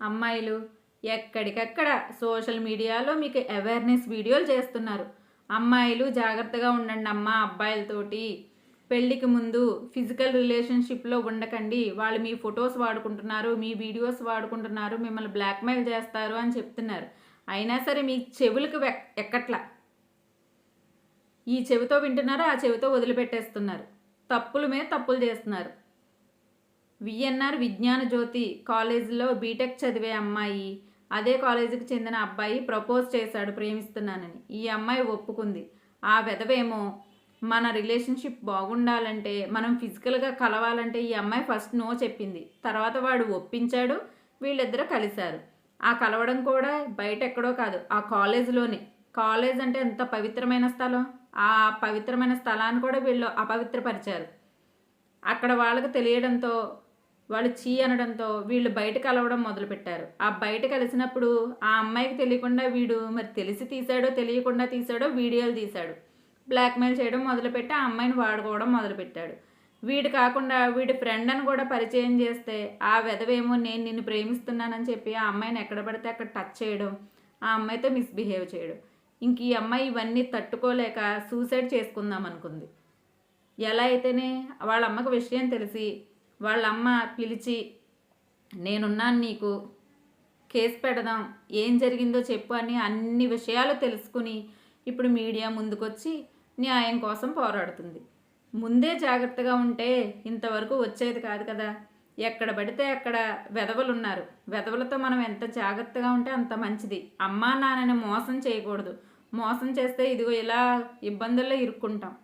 అమ్మాయిలు ఎక్కడికక్కడ సోషల్ మీడియాలో మీకు అవేర్నెస్ వీడియోలు చేస్తున్నారు. అమ్మాయిలు జాగ్రత్తగా ఉండండి అమ్మ అబ్బాయిలతోటి, పెళ్ళికి ముందు ఫిజికల్ రిలేషన్షిప్లో ఉండకండి, వాళ్ళు మీ ఫొటోస్ వాడుకుంటున్నారు, మీ వీడియోస్ వాడుకుంటున్నారు, మిమ్మల్ని బ్లాక్మెయిల్ చేస్తారు అని చెప్తున్నారు. అయినా సరే మీ చెవులకు ఎక్కట్లా. ఈ చెవితో వింటున్నారు, ఆ చెవితో వదిలిపెట్టేస్తున్నారు. తప్పుల మీద తప్పులు చేస్తున్నారు. విఎన్ఆర్ విజ్ఞాన జ్యోతి కాలేజీలో బీటెక్ చదివే అమ్మాయి అదే కాలేజీకి చెందిన అబ్బాయి ప్రపోజ్ చేశాడు ప్రేమిస్తున్నానని. ఈ అమ్మాయి ఒప్పుకుంది. ఆ వెధవేమో మన రిలేషన్షిప్ బాగుండాలంటే, మనం ఫిజికల్గా కలవాలంటే ఈ అమ్మాయి ఫస్ట్ నో చెప్పింది. తర్వాత వాడు ఒప్పించాడు, వీళ్ళిద్దరూ కలిశారు. ఆ కలవడం కూడా బయట ఎక్కడో కాదు, ఆ కాలేజీలోనే. కాలేజ్ అంటే ఎంత పవిత్రమైన స్థలం, ఆ పవిత్రమైన స్థలాన్ని కూడా వీళ్ళు అపవిత్రపరిచారు. అక్కడ వాళ్ళకి తెలియడంతో, వాళ్ళు చీ అనడంతో వీళ్ళు బయట కలవడం మొదలుపెట్టారు. ఆ బయట కలిసినప్పుడు ఆ అమ్మాయికి తెలియకుండా వీడు మరి తెలిసి తీశాడో తెలియకుండా తీశాడో వీడియోలు తీశాడు. బ్లాక్మెయిల్ చేయడం మొదలుపెట్టి ఆ అమ్మాయిని వాడుకోవడం మొదలుపెట్టాడు. వీడు కాకుండా వీడి ఫ్రెండ్ అని కూడా పరిచయం చేస్తే ఆ వెధవేమో నేను నిన్ను ప్రేమిస్తున్నానని చెప్పి ఆ అమ్మాయిని ఎక్కడ పడితే అక్కడ టచ్ చేయడం, ఆ అమ్మాయితో మిస్బిహేవ్ చేయడం. ఇంక ఈ అమ్మాయి ఇవన్నీ తట్టుకోలేక సూసైడ్ చేసుకుందాం అనుకుంది. ఎలా అయితేనే వాళ్ళ అమ్మకు విషయం తెలిసి వాళ్ళ అమ్మ పిలిచి, నేనున్నాను నీకు, కేసు పెడదాం, ఏం జరిగిందో చెప్పు అని అన్ని విషయాలు తెలుసుకుని ఇప్పుడు మీడియా ముందుకొచ్చి న్యాయం కోసం పోరాడుతుంది. ముందే జాగ్రత్తగా ఉంటే ఇంతవరకు వచ్చేది కాదు కదా. ఎక్కడ పడితే అక్కడ వెధవలు ఉన్నారు. వెధవలతో మనం ఎంత జాగ్రత్తగా ఉంటే అంత మంచిది. అమ్మా నాన్నని మోసం చేయకూడదు. మోసం చేస్తే ఇదిగో ఇలా ఇబ్బందుల్లో ఇరుక్కుంటాం.